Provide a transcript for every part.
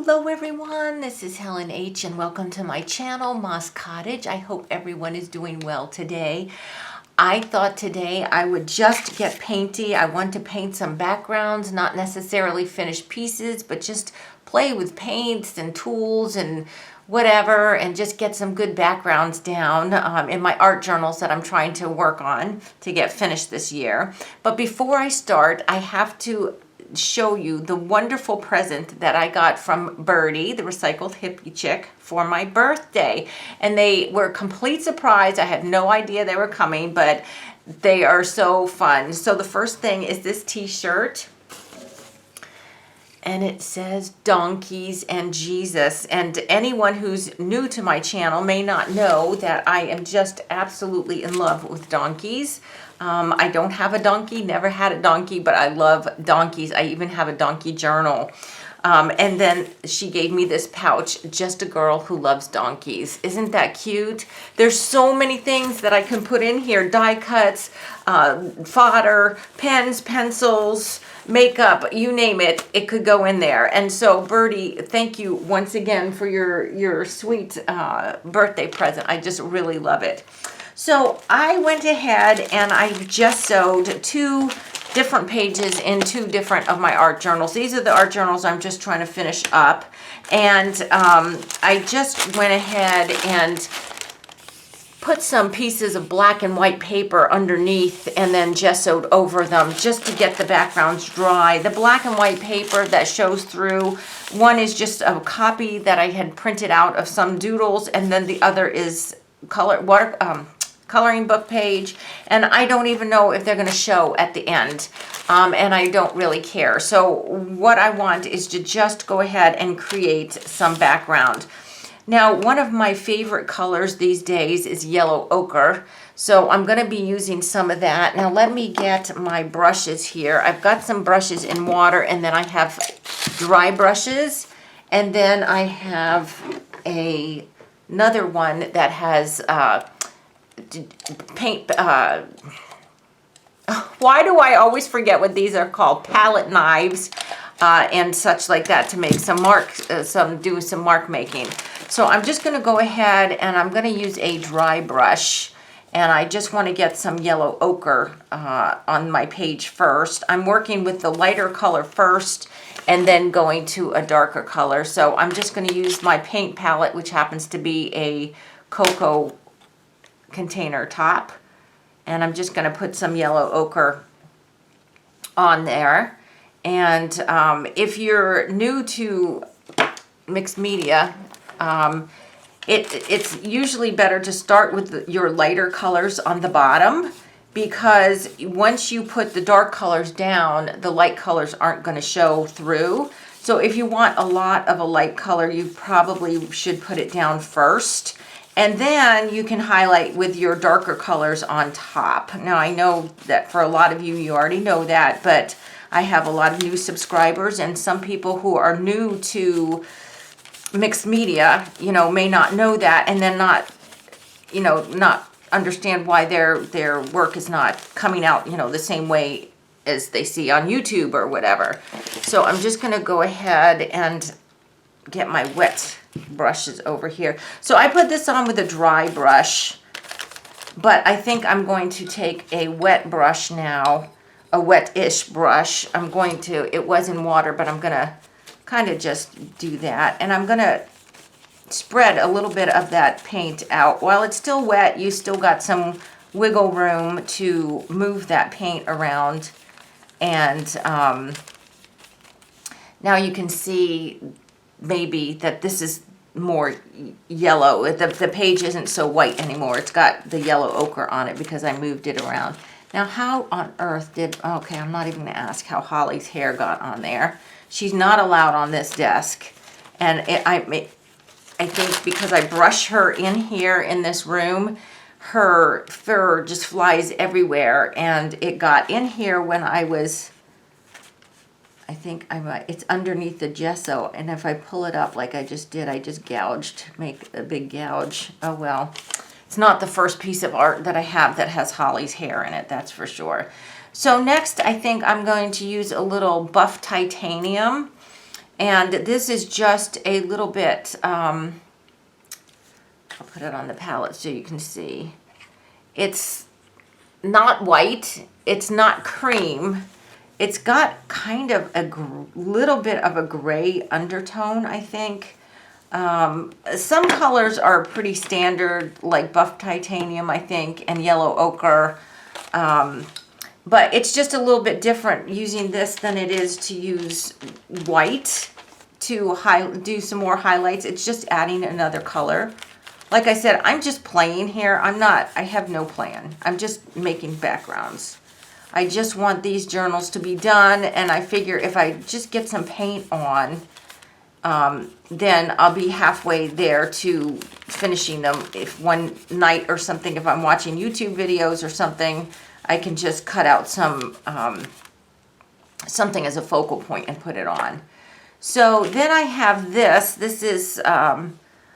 Hello everyone, this is Helen H. and welcome to my channel, Moss Cottage. I hope everyone is doing well today. I thought today I would just get painty. I want to paint some backgrounds, not necessarily finished pieces, but just play with paints and tools and whatever, and just get some good backgrounds down in my art journals that I'm trying to work on to get finished this year. But before I start, I have to show you the wonderful present that I got from Birdie, the recycled hippie chick, for my birthday. And they were a complete surprise. I had no idea they were coming, but they are so fun. So the first thing is this t-shirt. And it says donkeys and Jesus. And anyone who's new to my channel may not know that I am just absolutely in love with donkeys. I don't have a donkey, never had a donkey, but I love donkeys. I even have a donkey journal. And then she gave me this pouch, just a girl who loves donkeys. Isn't that cute? There's so many things that I can put in here. Die cuts, fodder, pens, pencils, makeup, you name it, it could go in there. And so Birdie, thank you once again for your sweet birthday present. I just really love it. So I went ahead and I just sewed two different pages in two different of my art journals. These are the art journals I'm just trying to finish up. And I just went ahead and put some pieces of black and white paper underneath and then gessoed over them just to get the backgrounds dry. The black and white paper that shows through, one is just a copy that I had printed out of some doodles, and then the other is coloring book page, and I don't even know if they're going to show at the end, and I don't really care. So what I want is to just go ahead and create some background. Now, one of my favorite colors these days is yellow ochre, so I'm going to be using some of that. Now let me get my brushes here. I've got some brushes in water, and then I have dry brushes, and then I have another one that has paint. Why do I always forget what these are called? Palette knives and such like that to make some do some mark making. So I'm just going to go ahead and I'm going to use a dry brush, and I just want to get some yellow ochre on my page first. I'm working with the lighter color first and then going to a darker color. So I'm just going to use my paint palette, which happens to be a cocoa container top, and I'm just going to put some yellow ochre on there. And if you're new to mixed media, it's usually better to start with your lighter colors on the bottom, because once you put the dark colors down, the light colors aren't going to show through. So if you want a lot of a light color, you probably should put it down first, and then you can highlight with your darker colors on top. Now I know that for a lot of you, you already know that, but I have a lot of new subscribers, and some people who are new to mixed media, may not know that, and then not understand why their work is not coming out, the same way as they see on YouTube or whatever. So I'm just going to go ahead and get my wet brushes over here. So I put this on with a dry brush, but I think I'm going to take a wet brush now, a wet-ish brush. It was in water, but I'm going to kind of just do that, and I'm going to spread a little bit of that paint out. While it's still wet, you still got some wiggle room to move that paint around. And now you can see maybe that this is more yellow. The page isn't so white anymore. It's got the yellow ochre on it because I moved it around. Now, how on earth okay, I'm not even going to ask how Holly's hair got on there. She's not allowed on this desk. And I think because I brush her in here in this room, her fur just flies everywhere. And it got in here when I think it's underneath the gesso. And if I pull it up like I just did, I just make a big gouge. Oh well. It's not the first piece of art that I have that has Holly's hair in it, that's for sure. So next, I think I'm going to use a little buff titanium, And this is just a little bit, I'll put it on the palette so you can see. It's not white, it's not cream. It's got kind of a little bit of a gray undertone, I think. Some colors are pretty standard, like buff titanium, I think, and yellow ochre. But it's just a little bit different using this than it is to use white to do some more highlights. It's just adding another color. Like I said, I'm just playing here. I have no plan. I'm just making backgrounds. I just want these journals to be done, and I figure if I just get some paint on, then I'll be halfway there to finishing them. If one night or something, if I'm watching YouTube videos or something, I can just cut out some something as a focal point and put it on. So then I have this. This is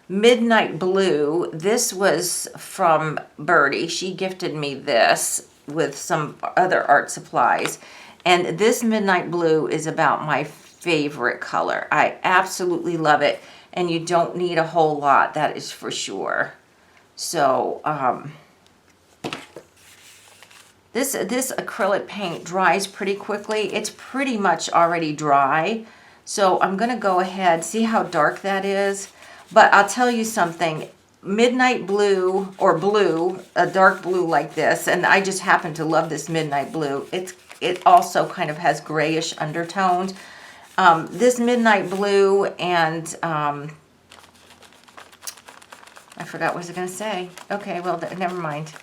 Midnight Blue. This was from Birdie. She gifted me this with some other art supplies. And this Midnight Blue is about my favorite color. I absolutely love it. And you don't need a whole lot, that is for sure. So, this acrylic paint dries pretty quickly. It's pretty much already dry. So I'm gonna go ahead, see how dark that is. But I'll tell you something, midnight blue or blue, a dark blue like this, and I just happen to love this midnight blue. It also kind of has grayish undertones. This midnight blue and I forgot what I was gonna say. Okay, well, never mind.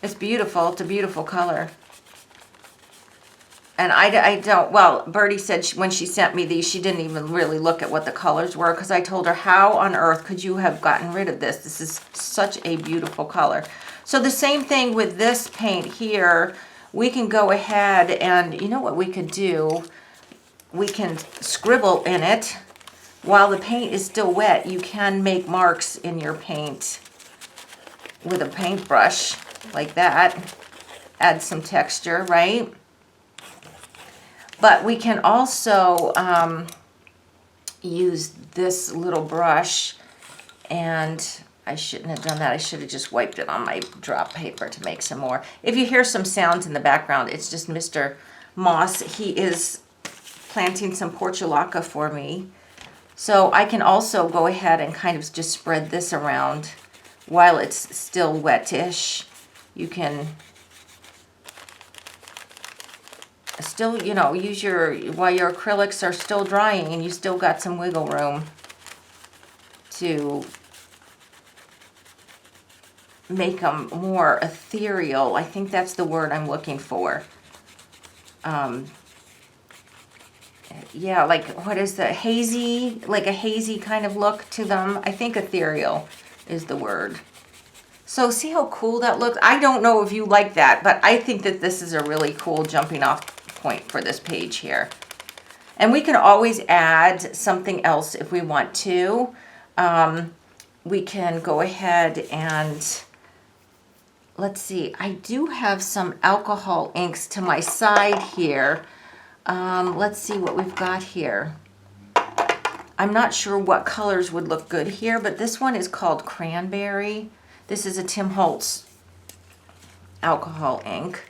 It's beautiful. It's a beautiful color. And I don't, well, Birdie said when she sent me these, she didn't even really look at what the colors were, because I told her, how on earth could you have gotten rid of this? This is such a beautiful color. So the same thing with this paint here. We can go ahead and, you know what we could do? We can scribble in it. While the paint is still wet, you can make marks in your paint with a paintbrush like that. Add some texture, right? But we can also use this little brush, and I shouldn't have done that. I should have just wiped it on my drop paper to make some more. If you hear some sounds in the background, it's just Mr. Moss. He is planting some portulaca for me. So I can also go ahead and kind of just spread this around while it's still wetish. You can still, you know, use while your acrylics are still drying and you still got some wiggle room to make them more ethereal. I think that's the word I'm looking for. Yeah, like, what is the hazy, like a hazy kind of look to them. I think ethereal is the word. So see how cool that looks? I don't know if you like that, but I think that this is a really cool jumping off point for this page here. And we can always add something else if we want to. We can go ahead and, let's see, I do have some alcohol inks to my side here. Let's see what we've got here. I'm not sure what colors would look good here, but this one is called Cranberry. This is a Tim Holtz alcohol ink.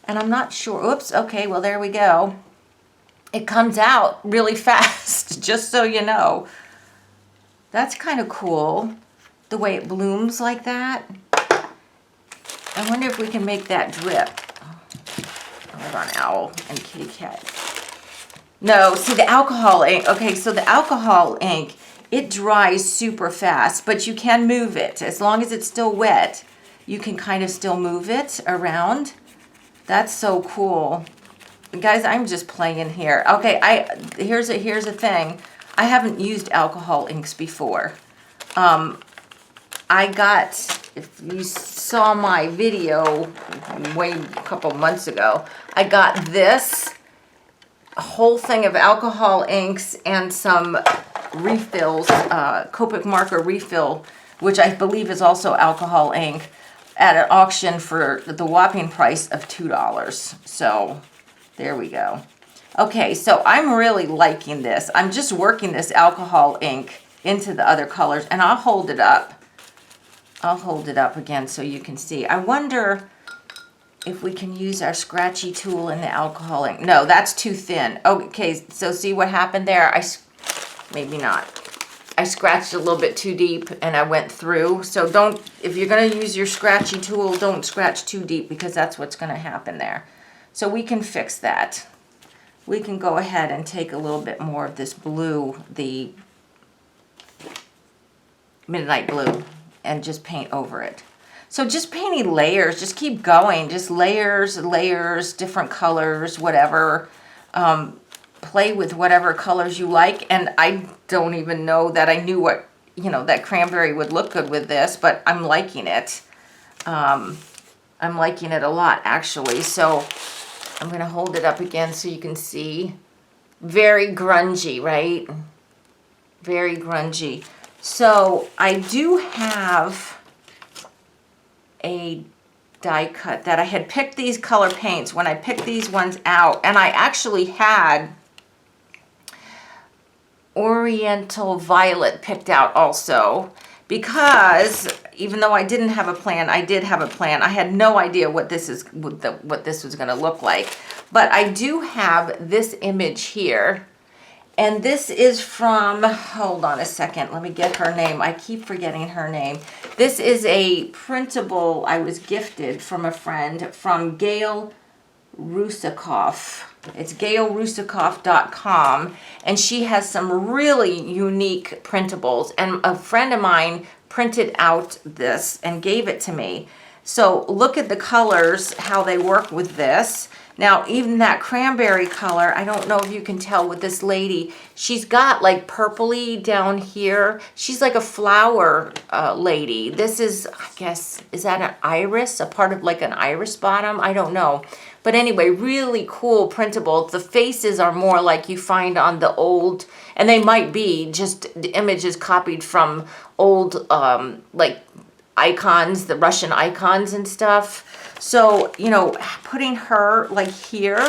And I'm not sure, oops, okay, well, there we go. It comes out really fast, just so you know. That's kind of cool, the way it blooms like that. I wonder if we can make that drip. Hold on, owl and kitty cat. No, see the alcohol ink. Okay, so the alcohol ink, it dries super fast, but you can move it. As long as it's still wet, you can kind of still move it around. That's so cool. Guys, I'm just playing here. Okay, here's a thing. I haven't used alcohol inks before. I got, if you saw my video a couple months ago, I got this whole thing of alcohol inks and some refills, Copic marker refill, which I believe is also alcohol ink, at an auction for the whopping price of $2. So there we go. Okay, so I'm really liking this. I'm just working this alcohol ink into the other colors, and I'll hold it up. I'll hold it up again so you can see. I wonder if we can use our scratchy tool in the alcohol ink. No, that's too thin. Okay, so see what happened there? Maybe not. I scratched a little bit too deep and I went through. So don't, if you're gonna use your scratchy tool, don't scratch too deep because that's what's gonna happen there. So we can fix that. We can go ahead and take a little bit more of this blue, the midnight blue, and just paint over it. So just painting layers, just keep going, just layers, layers, different colors, whatever. Play with whatever colors you like, and I don't even know that I knew what, that cranberry would look good with this, but I'm liking it. I'm liking it a lot, actually. So I'm going to hold it up again so you can see. Very grungy, right? Very grungy. So I do have a die cut that I had picked these color paints when I picked these ones out, and I actually had Oriental Violet picked out also, because even though I didn't have a plan, I did have a plan. I had no idea what this was going to look like, but I do have this image here, and this is from, hold on a second, let me get her name. I keep forgetting her name. This is a printable I was gifted from a friend, from Gail Rusikoff. It's gailrusikoff.com, and she has some really unique printables, and a friend of mine printed out this and gave it to me. So look at the colors, how they work with this. Now, even that cranberry color, I don't know if you can tell with this lady, she's got like purpley down here. She's like a flower lady. This is, I guess, is that an iris? A part of like an iris bottom? I don't know. But anyway, really cool printable. The faces are more like you find on the old, and they might be just images copied from old, like icons, the Russian icons and stuff. So, putting her like here,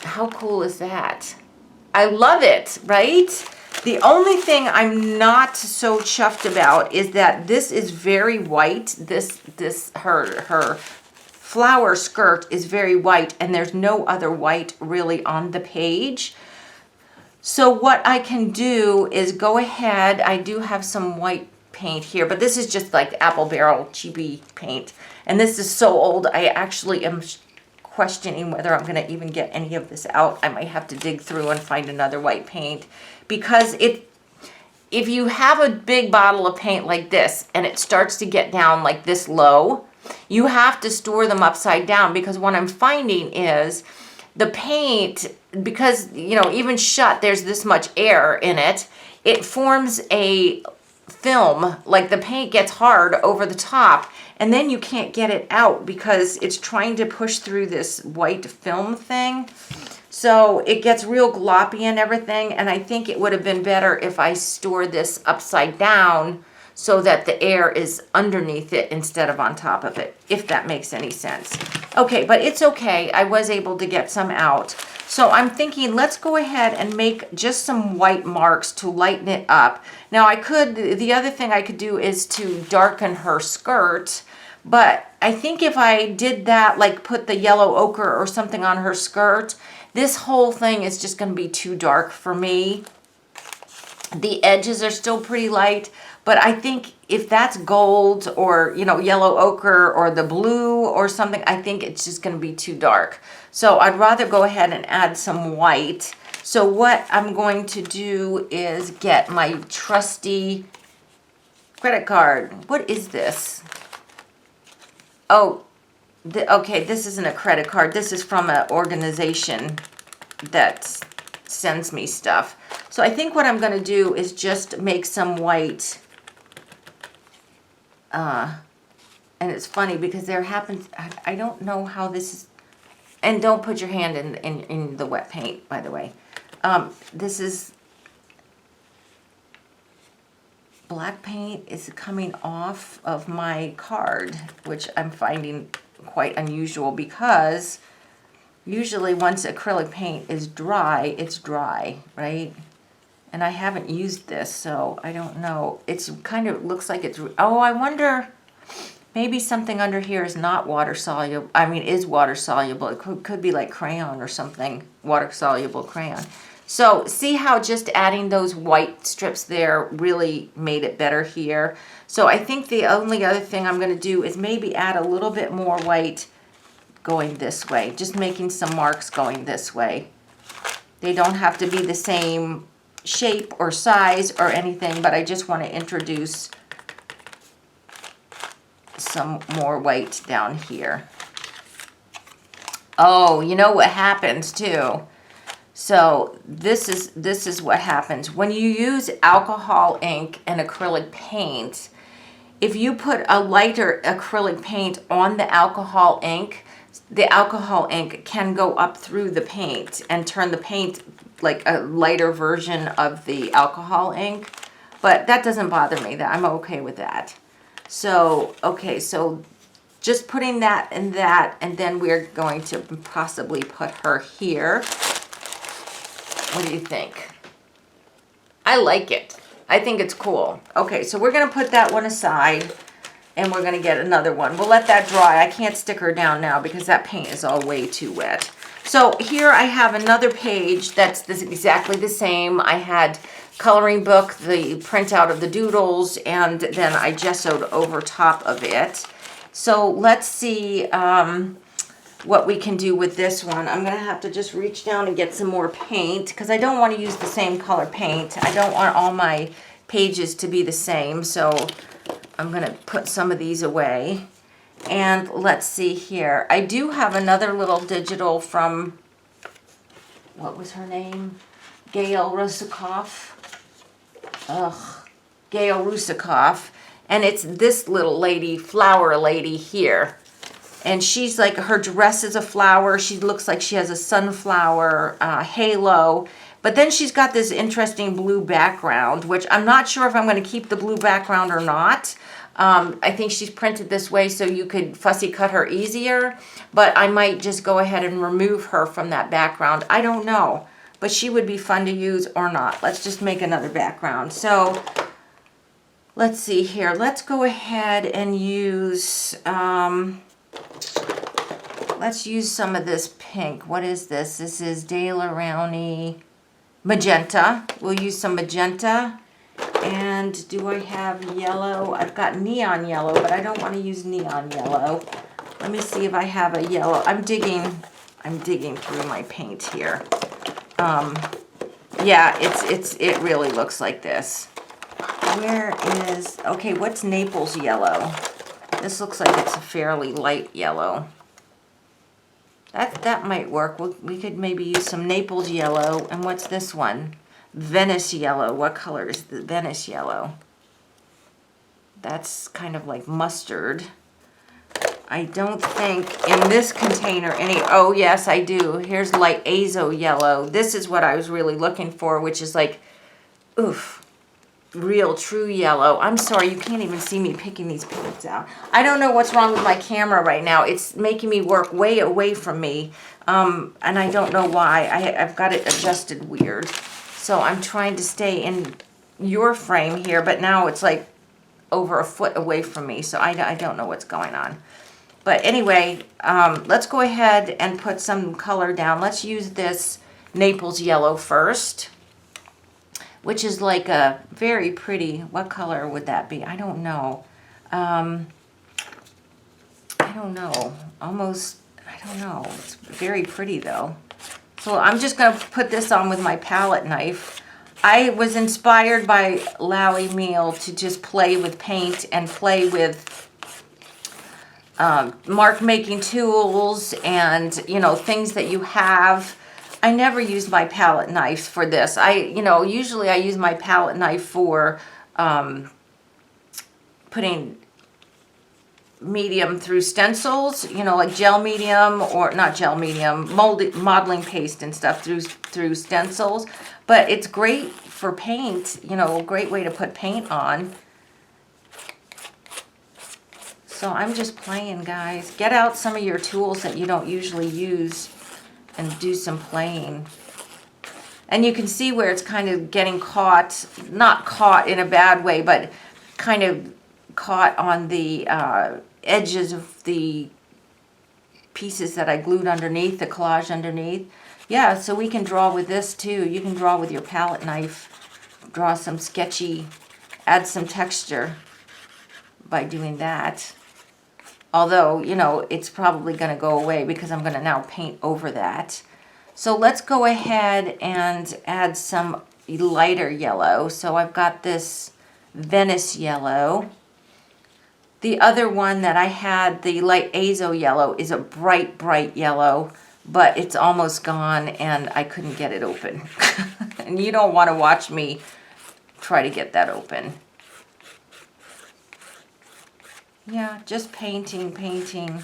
how cool is that? I love it, right? The only thing I'm not so chuffed about is that this is very white. Her flower skirt is very white, and there's no other white really on the page. So what I can do is go ahead, I do have some white paint here, but this is just like apple barrel cheapy paint, and this is so old I actually am questioning whether I'm going to even get any of this out. I might have to dig through and find another white paint, because if you have a big bottle of paint like this and it starts to get down like this low, you have to store them upside down, because what I'm finding is the paint, because even shut, there's this much air in it, it forms a film, like the paint gets hard over the top, and then you can't get it out because it's trying to push through this white film thing. So it gets real gloppy and everything, and I think it would have been better if I stored this upside down so that the air is underneath it instead of on top of it, if that makes any sense. Okay, but it's okay. I was able to get some out. So I'm thinking, let's go ahead and make just some white marks to lighten it up. Now the other thing I could do is to darken her skirt, but I think if I did that, like put the yellow ochre or something on her skirt, this whole thing is just gonna be too dark for me. The edges are still pretty light, but I think if that's gold or, yellow ochre or the blue or something, I think it's just going to be too dark. So I'd rather go ahead and add some white. So what I'm going to do is get my trusty credit card. What is this? Oh, okay, this isn't a credit card. This is from an organization that sends me stuff. So I think what I'm going to do is just make some white. And it's funny because I don't know how this is, and don't put your hand in the wet paint, by the way. This is, black paint is coming off of my card, which I'm finding quite unusual because Usually once acrylic paint is dry, it's dry, right? And I haven't used this, so I don't know. It's kind of looks like it's, oh, I wonder, maybe something under here is not water soluble. I mean, is water soluble. It could be like crayon or something, water soluble crayon. So see how just adding those white strips there really made it better here. So I think the only other thing I'm going to do is maybe add a little bit more white going this way, just making some marks going this way. They don't have to be the same shape or size or anything, but I just want to introduce some more white down here. Oh, you know what happens too? So this is what happens when you use alcohol ink and acrylic paint. If you put a lighter acrylic paint on the alcohol ink can go up through the paint and turn the paint like a lighter version of the alcohol ink. But that doesn't bother me. That I'm okay with that. So, okay, so just putting that and that, and then we're going to possibly put her here. What do you think? I like it. I think it's cool. Okay, so we're going to put that one aside, and we're going to get another one. We'll let that dry. I can't stick her down now because that paint is all way too wet. So here I have another page that's exactly the same. I had coloring book, the printout of the doodles, and then I gessoed over top of it. So let's see what we can do with this one. I'm going to have to just reach down and get some more paint because I don't want to use the same color paint. I don't want all my pages to be the same, so I'm going to put some of these away. And let's see here. I do have another little digital from, what was her name? Gail Rusikoff. Gail Rusikoff. And it's this little lady, flower lady here. And she's like, her dress is a flower. She looks like she has a sunflower halo. But then she's got this interesting blue background, which I'm not sure if I'm going to keep the blue background or not. I think she's printed this way so you could fussy cut her easier. But I might just go ahead and remove her from that background. I don't know. But she would be fun to use or not. Let's just make another background. So let's see here. Let's go ahead and use... let's use some of this pink. What is this? This is Dale Rowney magenta. We'll use some magenta. And do I have yellow? I've got neon yellow, but I don't want to use neon yellow. Let me see if I have a yellow. I'm digging through my paint here. Yeah, it really looks like this. Where is, okay, what's Naples yellow? This looks like it's a fairly light yellow. That might work. We could maybe use some Naples yellow. And what's this one? Venice yellow. What color is the Venice yellow? That's kind of like mustard. I don't think in this container any, oh yes I do. Here's light azo yellow. This is what I was really looking for, which is like, oof, real true yellow. I'm sorry, you can't even see me picking these paints out. I don't know what's wrong with my camera right now. It's making me work way away from me. And I don't know why. I've got it adjusted weird. So I'm trying to stay in your frame here, but now it's like over a foot away from me. So I don't know what's going on. But anyway, let's go ahead and put some color down. Let's use this Naples yellow first, which is like a very pretty, what color would that be? I don't know. I don't know. Almost, I don't know. It's very pretty though. So I'm just going to put this on with my palette knife. I was inspired by Lowy Meal to just play with paint and play with mark making tools and, you know, things that you have. I never use my palette knife for this. Usually I use my palette knife for putting medium through stencils, you know, like gel medium, or not gel medium, modeling paste and stuff through stencils. But it's great for paint, you know, a great way to put paint on. So I'm just playing, guys. Get out some of your tools that you don't usually use. and do some playing. And you can see where it's kind of getting caught, not caught in a bad way, but kind of caught on the edges of the pieces that I glued underneath, the collage underneath. Yeah, so we can draw with this too. You can draw with your palette knife, draw some sketchy, add some texture by doing that. Although, you know, it's probably going to go away because I'm going to now paint over that. So let's go ahead and add some lighter yellow. So I've got this Venice yellow. The other one that I had, the light azo yellow, is a bright, bright yellow, but it's almost gone and I couldn't get it open. And you don't want to watch me try to get that open. Yeah, just painting, painting.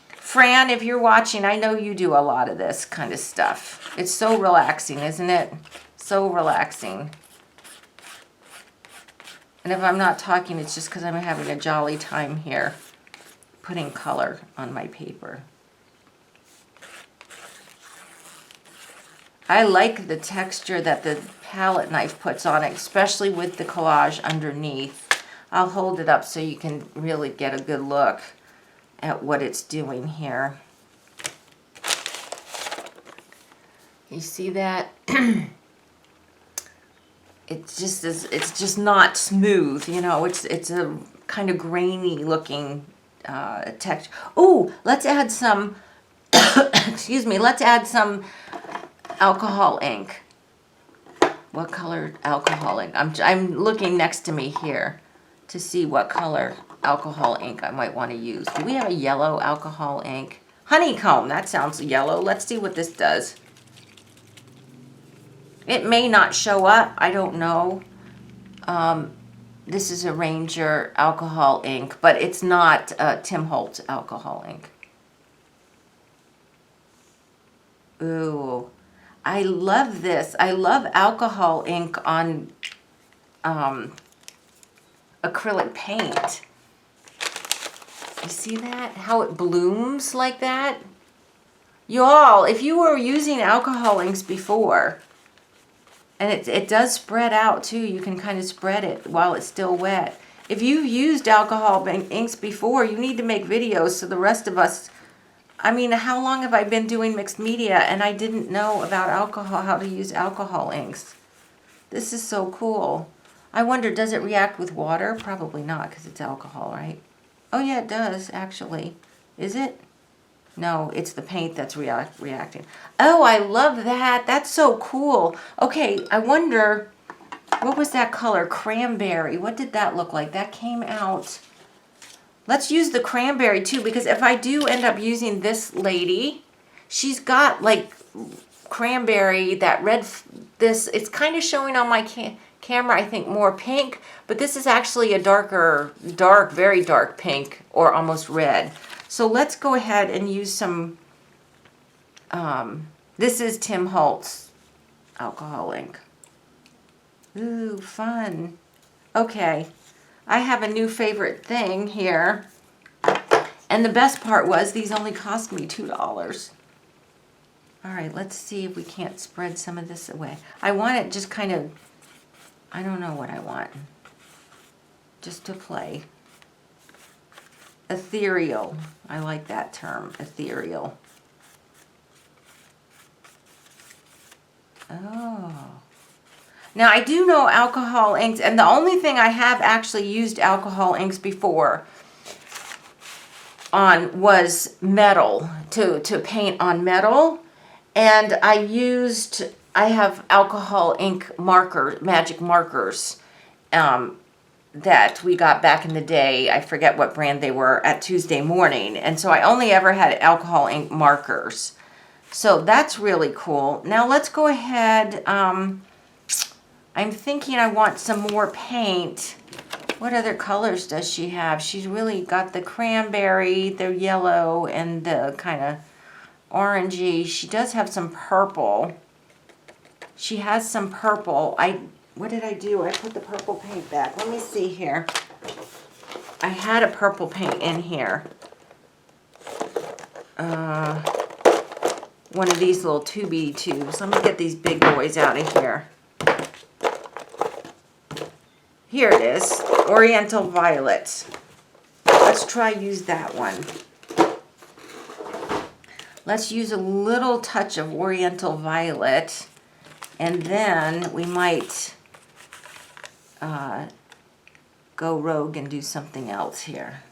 Fran, if you're watching, I know you do a lot of this kind of stuff. It's so relaxing, isn't it? So relaxing. And if I'm not talking, it's just because I'm having a jolly time here putting color on my paper. I like the texture that the palette knife puts on it, especially with the collage underneath. I'll hold it up so you can really get a good look at what it's doing here. You see that? It's just not smooth, you know. It's a kind of grainy looking texture. Oh, let's add some excuse me, let's add some alcohol ink. What color alcohol ink? I'm looking next to me here to see what color alcohol ink I might want to use. Do we have a yellow alcohol ink? Honeycomb, that sounds yellow. Let's see what this does. It may not show up, I don't know. This is a Ranger alcohol ink, but it's not Tim Holtz alcohol ink. Ooh, I love this. I love alcohol ink on acrylic paint. You see that? How it blooms like that? Y'all, if you were using alcohol inks before, and it does spread out too, you can kind of spread it while it's still wet. If you've used alcohol inks before, you need to make videos so the rest of us, I mean, how long have I been doing mixed media and I didn't know about alcohol, how to use alcohol inks? This is so cool. I wonder, does it react with water? Probably not, because it's alcohol, right? Oh yeah, it does, actually. Is it? No, it's the paint that's reacting. Oh, I love that. That's so cool. Okay, I wonder, what was that color? Cranberry. What did that look like? That came out. Let's use the cranberry too, because if I do end up using this lady, she's got like cranberry, that red, this, it's kind of showing on my camera, I think more pink, but this is actually a very dark pink or almost red. So let's go ahead and use some, this is Tim Holtz alcohol ink. Ooh, fun. Okay, I have a new favorite thing here. And the best part was these only cost me $2. All right, let's see if we can't spread some of this away. I want it just kind of, I don't know what I want. Just to play. Ethereal. I like that term, ethereal. Oh. Now I do know alcohol inks, and the only thing I have actually used alcohol inks before on was metal, to paint on metal. And I have alcohol ink marker, magic markers, that we got back in the day. I forget what brand they were at Tuesday Morning. And so I only ever had alcohol ink markers. So that's really cool. Now let's go ahead. I'm thinking I want some more paint. What other colors does she have? She's really got the cranberry, the yellow, and the kind of orangey. She does have some purple. She has some purple. What did I do? I put the purple paint back. Let me see here. I had a purple paint in here. one of these little 2B tubes. Let me get these big boys out of here. Here it is, Oriental Violet. Let's try use that one. Let's use a little touch of Oriental Violet, and then we might go rogue and do something else here.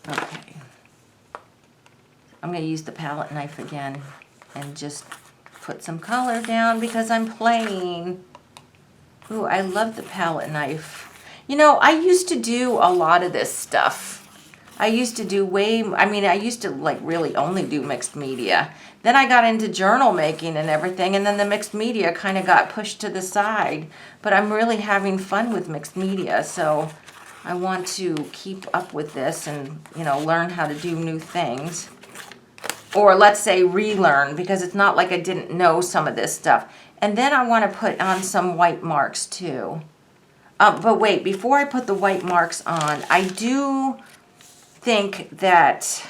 Okay. I'm going to use the palette knife again and just put some color down because I'm playing. Ooh, I love the palette knife. You know, I used to do a lot of this stuff. I used to do I used to like really only do mixed media. Then I got into journal making and everything, and then the mixed media kind of got pushed to the side. But I'm really having fun with mixed media, so I want to keep up with this and, you know, learn how to do new things. Or let's say relearn, because it's not like I didn't know some of this stuff. And then I want to put on some white marks too. But wait, before I put the white marks on, I do think that,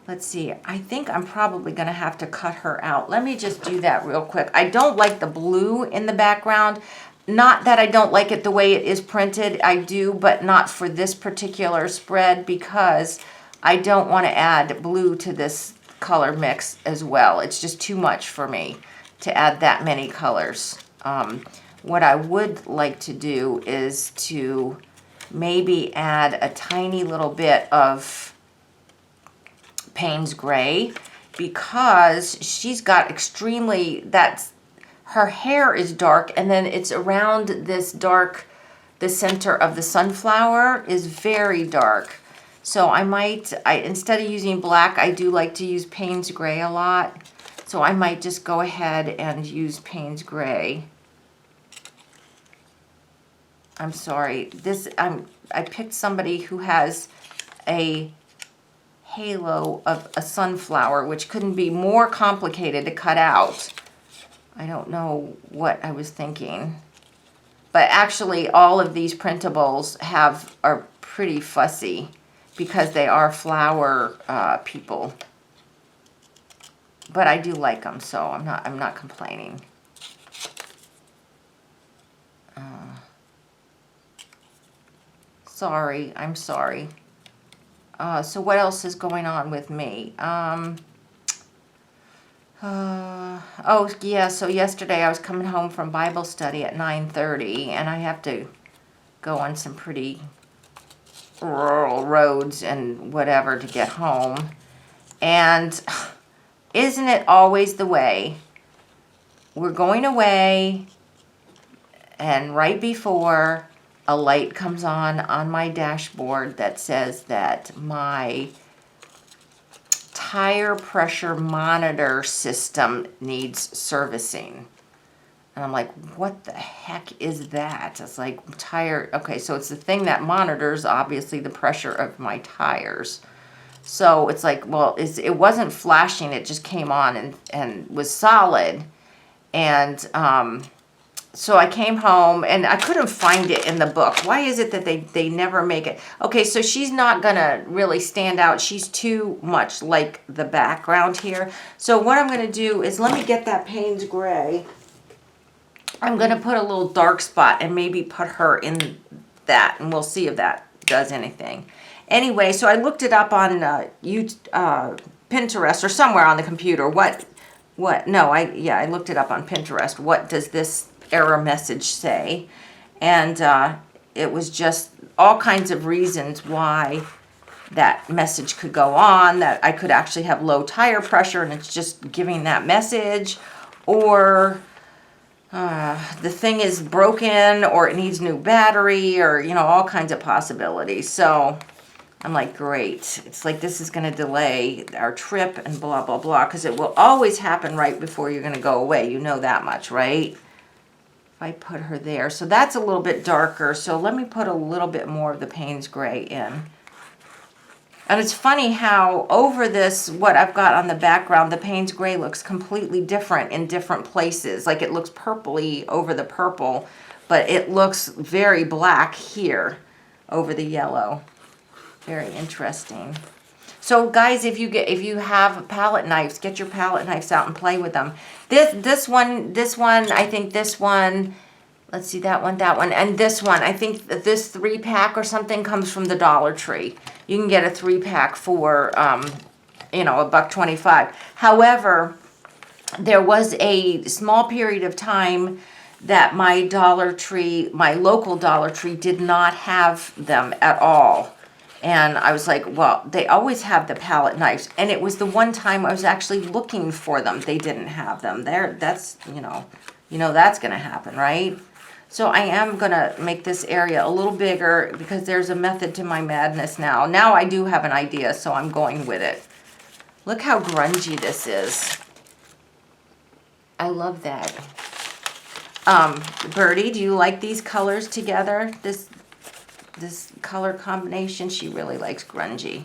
let's see, I think I'm probably going to have to cut her out. Let me just do that real quick. I don't like the blue in the background. Not that I don't like it the way it is printed. I do, but not for this particular spread because I don't want to add blue to this color mix as well. It's just too much for me to add that many colors. What I would like to do is to maybe add a tiny little bit of Payne's Gray because she's got her hair is dark, and then it's around this dark, the center of the sunflower is very dark. So instead of using black, I do like to use Payne's Gray a lot. So I might just go ahead and use Payne's Gray. I'm sorry, I picked somebody who has a halo of a sunflower, which couldn't be more complicated to cut out. I don't know what I was thinking. But actually, all of these printables are pretty fussy because they are flower people. But I do like them, so I'm not complaining. Sorry, I'm sorry. So what else is going on with me? Oh yeah, so yesterday I was coming home from Bible study at 9:30, and I have to go on some pretty rural roads and whatever to get home. And isn't it always the way? We're going away, and right before, a light comes on my dashboard that says that my tire pressure monitor system needs servicing. And I'm like, what the heck is that? It's like okay, so it's the thing that monitors, obviously, the pressure of my tires. So it's like, well, it wasn't flashing, it just came on and was solid. And so I came home, and I couldn't find it in the book. Why is it that they never make it? Okay, so she's not going to really stand out. She's too much like the background here. So what I'm going to do is let me get that Payne's Gray. I'm going to put a little dark spot and maybe put her in that, and we'll see if that does anything. Anyway, so I looked it up on Pinterest or somewhere on the computer. I looked it up on Pinterest. What does this error message say? And it was just all kinds of reasons why that message could go on, that I could actually have low tire pressure and it's just giving that message, or the thing is broken, or it needs new battery, or, you know, all kinds of possibilities. So I'm like, great. It's like this is going to delay our trip and blah, blah, blah, because it will always happen right before you're going to go away. You know that much, right? If I put her there. So that's a little bit darker. So let me put a little bit more of the Payne's Gray in. And it's funny how over this, what I've got on the background, the Payne's Gray looks completely different in different places. Like it looks purpley over the purple, but it looks very black here over the yellow. Very interesting. So guys, if you have palette knives, get your palette knives out and play with them. This one, I think this one, let's see, that one, and this one, I think this 3-pack or something comes from the Dollar Tree. You can get a 3-pack for, you know, $1.25. However, there was a small period of time that my Dollar Tree, my local Dollar Tree, did not have them at all. And I was like, well, they always have the palette knives. And it was the one time I was actually looking for them. They didn't have them there. That's, you know that's going to happen, right? So I am going to make this area a little bigger because there's a method to my madness now. Now I do have an idea, so I'm going with it. Look how grungy this is. I love that. Birdie, do you like these colors together? This color combination, she really likes grungy.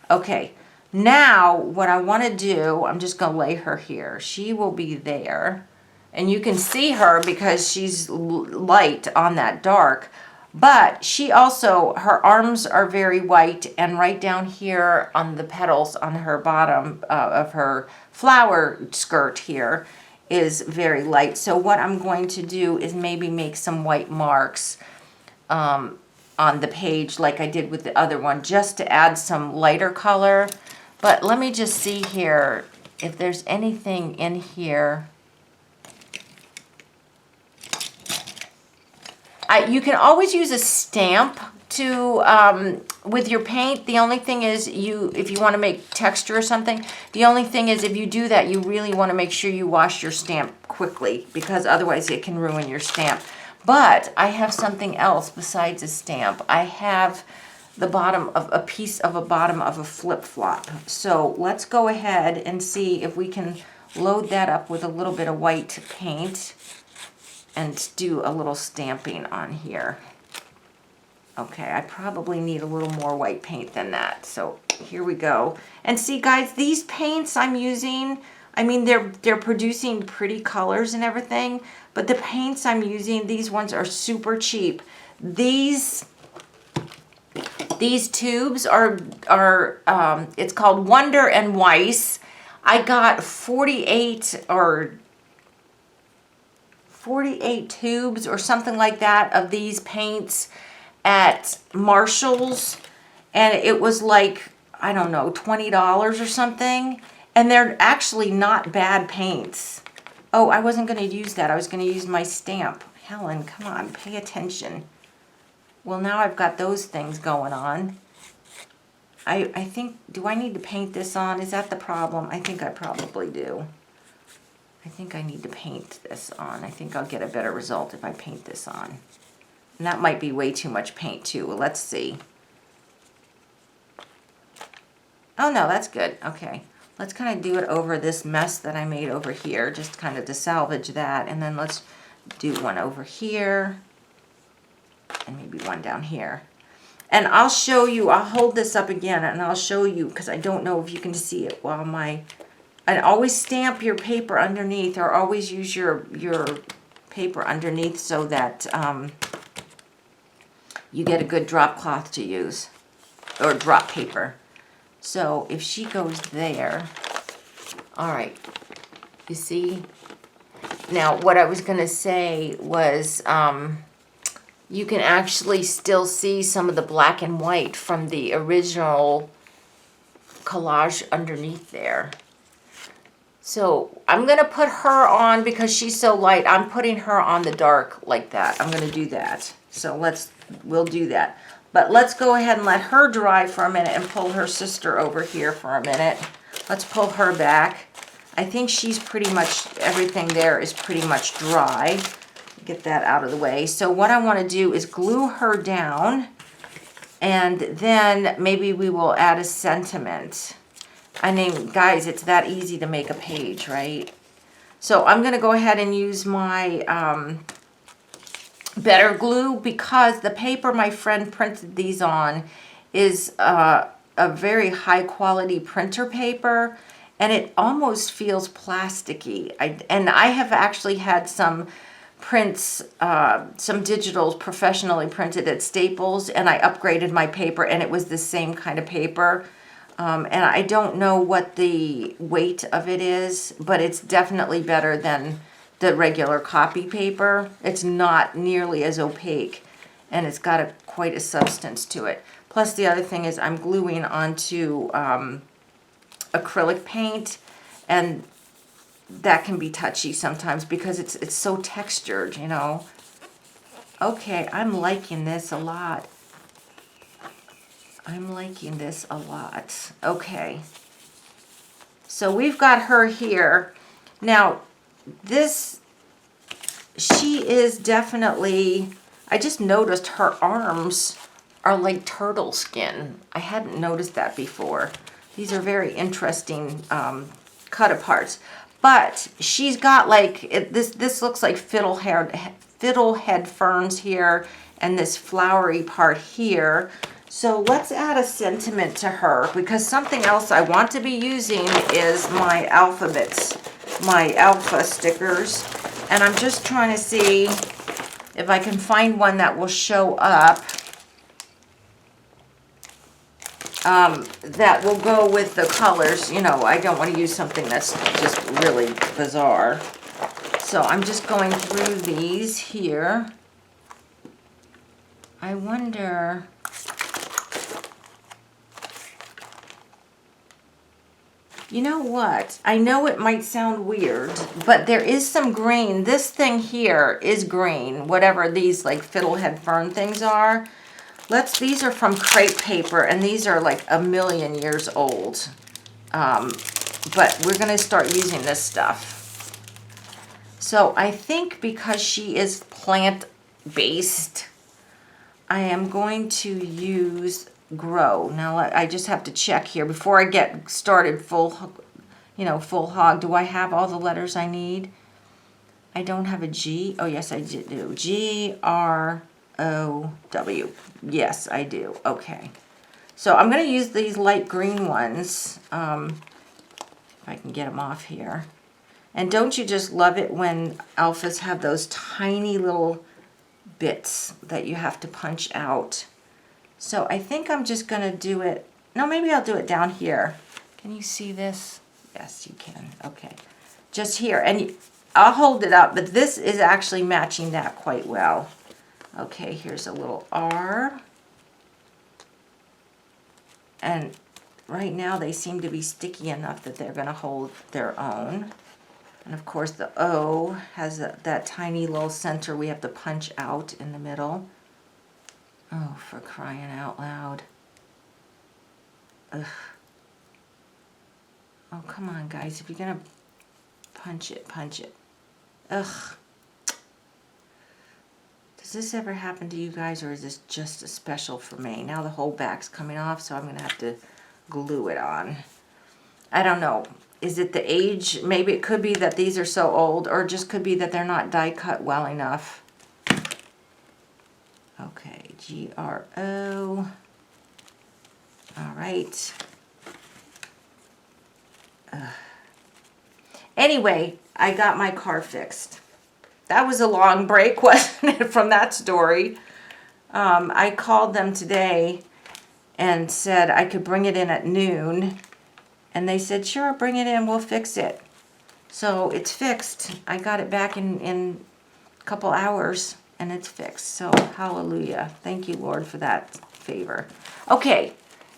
Okay, now what I want to do, I'm just going to lay her here. She will be there. And you can see her because she's light on that dark. But she also, her arms are very white, and right down here on the petals on her bottom of her flower skirt here is very light. So what I'm going to do is maybe make some white marks on the page like I did with the other one, just to add some lighter color. But let me just see here if there's anything in here. You can always use a stamp to with your paint. The only thing is, if you want to make texture or something, the only thing is if you do that, you really want to make sure you wash your stamp quickly, because otherwise it can ruin your stamp. But I have something else besides a stamp. I have the bottom of a piece of a bottom of a flip-flop. So let's go ahead and see if we can load that up with a little bit of white paint and do a little stamping on here. Okay, I probably need a little more white paint than that. So here we go. And see, guys, these paints I'm using, I mean, they're producing pretty colors and everything, but the paints I'm using, these ones are super cheap. These tubes are it's called Wonder and Weiss. I got 48 tubes or something like that of these paints at Marshall's, and it was like, I don't know, $20 or something, and they're actually not bad paints. Oh, I wasn't going to use that. I was going to use my stamp. Helen, come on, pay attention. Well, now I've got those things going on. I think, do I need to paint this on? Is that the problem? I think I probably do. I think I need to paint this on. I think I'll get a better result if I paint this on. And that might be way too much paint too. Well, let's see. Oh no, that's good. Okay. Let's kind of do it over this mess that I made over here, just kind of to salvage that. And then let's do one over here and maybe one down here. And I'll show you, I'll hold this up again and I'll show you, because I don't know if you can see it while and always stamp your paper underneath, or always use your paper underneath so that you get a good drop cloth to use, or drop paper. So if she goes there, all right, you see? Now what I was gonna say was, you can actually still see some of the black and white from the original collage underneath there. So I'm going to put her on because she's so light. I'm putting her on the dark like that. I'm going to do that. So we'll do that. But let's go ahead and let her dry for a minute and pull her sister over here for a minute. Let's pull her back. I think she's pretty much, everything there is pretty much dry. Get that out of the way. So what I want to do is glue her down, and then maybe we will add a sentiment. I mean, guys, it's that easy to make a page, right? So I'm going to go ahead and use my Better Glue, because the paper my friend printed these on is a very high quality printer paper, and it almost feels plasticky. And I have actually had some prints, some digitals professionally printed at Staples, and I upgraded my paper and it was the same kind of paper. And I don't know what the weight of it is, but it's definitely better than the regular copy paper. It's not nearly as opaque, and it's got quite a substance to it. Plus, the other thing is I'm gluing onto acrylic paint, and that can be touchy sometimes because it's so textured, you know. Okay, I'm liking this a lot. I'm liking this a lot. Okay. So we've got her here. Now, she is definitely, I just noticed her arms are like turtle skin. I hadn't noticed that before. These are very interesting cut aparts. But she's got like, this looks like fiddlehead ferns here, and this flowery part here. So let's add a sentiment to her, because something else I want to be using is my alphabets, my alpha stickers. And I'm just trying to see if I can find one that will show up that will go with the colors. You know, I don't want to use something that's just really bizarre. So I'm just going through these here. I wonder, you know what? I know it might sound weird, but there is some green. This thing here is green, whatever these like fiddlehead fern things are. These are from crepe paper, and these are like 1,000,000 years old. But we're gonna start using this stuff. So I think because she is plant-based, I am going to use Grow. Now I just have to check here before I get started full hog. Do I have all the letters I need? I don't have a G. Oh, yes, I do. G-R-O-W. Yes, I do. Okay. So I'm going to use these light green ones. If I can get them off here. And don't you just love it when alphas have those tiny little bits that you have to punch out? So I think I'm just going to do it. No, maybe I'll do it down here. Can you see this? Yes, you can. Okay. Just here. And I'll hold it up, but this is actually matching that quite well. Okay, here's a little R. And right now they seem to be sticky enough that they're going to hold their own. And of course the O has that tiny little center we have to punch out in the middle. Oh, for crying out loud. Ugh. Oh, come on, guys. If you're going to punch it, punch it. Ugh. Does this ever happen to you guys, or is this just a special for me? Now the whole back's coming off, so I'm going to have to glue it on. I don't know. Is it the age? Maybe it could be that these are so old, or it just could be that they're not die cut well enough. Okay, G-R-O. All right. Anyway, I got my car fixed. That was a long break, wasn't it, from that story? I called them today and said I could bring it in at noon. And they said, sure, bring it in, we'll fix it. So it's fixed. I got it back in a couple hours, and it's fixed. So hallelujah. Thank you, Lord, for that favor. Okay,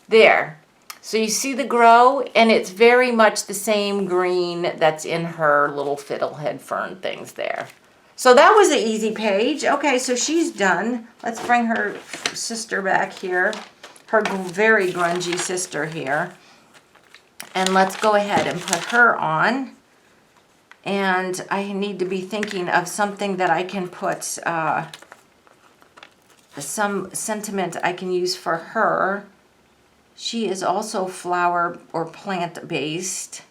there. So you see the Grow, and it's very much the same green that's in her little fiddlehead fern things there. So that was an easy page. Okay, so she's done. Let's bring her sister back here, her very grungy sister here. And let's go ahead and put her on. And I need to be thinking of something that I can put, some sentiment I can use for her. She is also flower or plant based.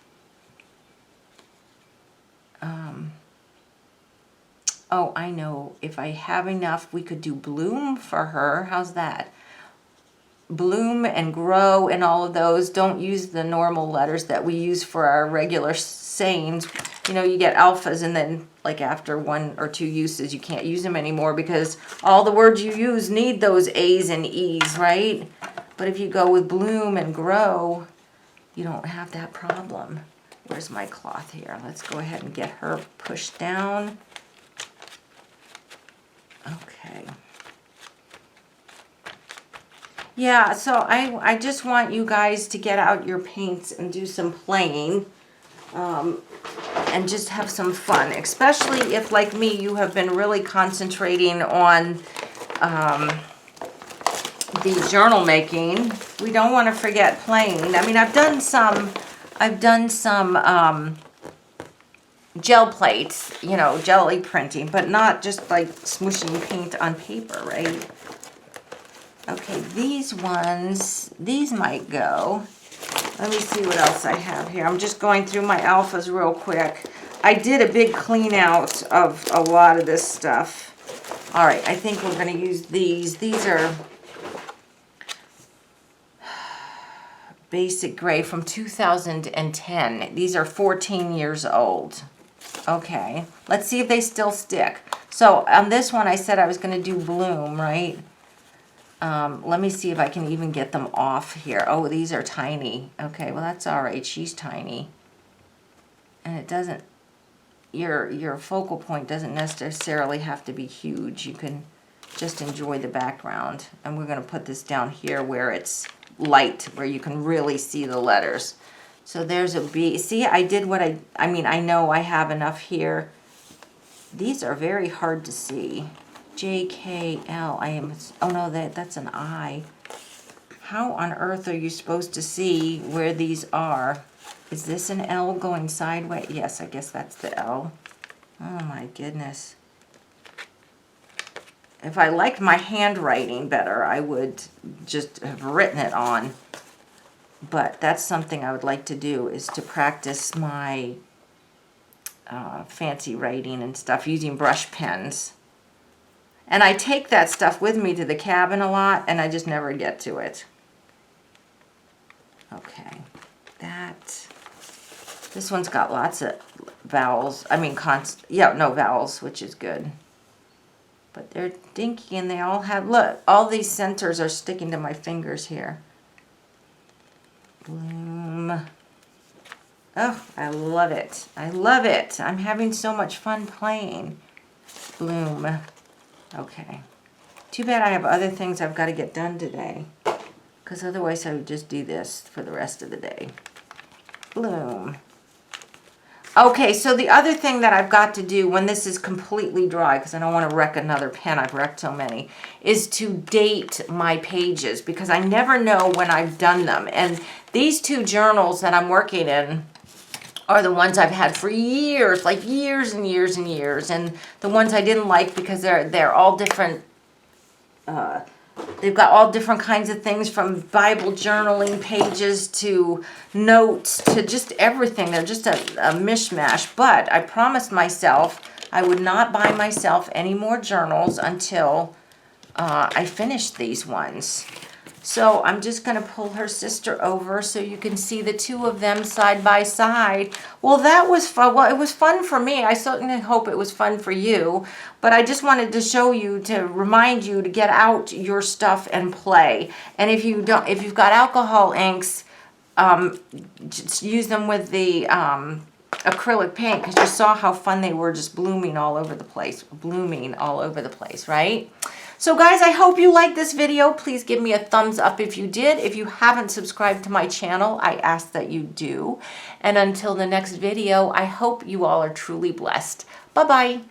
Oh, I know. If I have enough, we could do Bloom for her. How's that? Bloom and Grow and all of those. Don't use the normal letters that we use for our regular sayings. You know, you get alphas, and then like after 1 or 2 uses, you can't use them anymore because all the words you use need those A's and E's, right? But if you go with Bloom and Grow, you don't have that problem. Where's my cloth here? Let's go ahead and get her pushed down. Okay. Yeah, so I just want you guys to get out your paints and do some playing. And just have some fun, especially if, like me, you have been really concentrating on the journal making. We don't want to forget playing. I mean, I've done some gel plates, you know, jelly printing, but not just like smooshing paint on paper, right? Okay, these ones, these might go. Let me see what else I have here. I'm just going through my alphas real quick. I did a big clean out of a lot of this stuff. All right, I think we're going to use these. These are basic gray from 2010. These are 14 years old. Okay, let's see if they still stick. So on this one, I said I was going to do bloom, right? Let me see if I can even get them off here. Oh, these are tiny. Okay, well, that's all right. She's tiny. And it doesn't, your focal point doesn't necessarily have to be huge. You can just enjoy the background. And we're going to put this down here where it's light, where you can really see the letters. So there's a B. See, I did what I mean, I know I have enough here. These are very hard to see. JKL, oh no, that's an I. How on earth are you supposed to see where these are? Is this an L going sideways? Yes, I guess that's the L. Oh my goodness. If I liked my handwriting better, I would just have written it on. But that's something I would like to do, is to practice my fancy writing and stuff using brush pens. And I take that stuff with me to the cabin a lot, and I just never get to it. Okay, this one's got lots of vowels. I mean, vowels, which is good. But they're dinky, and they all have, look, all these centers are sticking to my fingers here. Bloom. Oh, I love it. I love it. I'm having so much fun playing. Bloom. Okay. Too bad I have other things I've got to get done today, because otherwise I would just do this for the rest of the day. Bloom. Okay, so the other thing that I've got to do when this is completely dry, because I don't want to wreck another pen, I've wrecked so many, is to date my pages, because I never know when I've done them. And these two journals that I'm working in are the ones I've had for years, like years and years and years. And the ones I didn't like because they're all different. They've got all different kinds of things, from Bible journaling pages to notes to just everything. They're just a mishmash. But I promised myself I would not buy myself any more journals until I finished these ones. So I'm just going to pull her sister over so you can see the two of them side by side. Well, that was fun. Well, it was fun for me. I certainly hope it was fun for you. But I just wanted to show you, to remind you to get out your stuff and play. And if you've got alcohol inks, just use them with the acrylic paint, because you saw how fun they were, just blooming all over the place. Blooming all over the place, right? So guys, I hope you liked this video. Please give me a thumbs up if you did. If you haven't subscribed to my channel, I ask that you do. And until the next video, I hope you all are truly blessed. Bye-bye.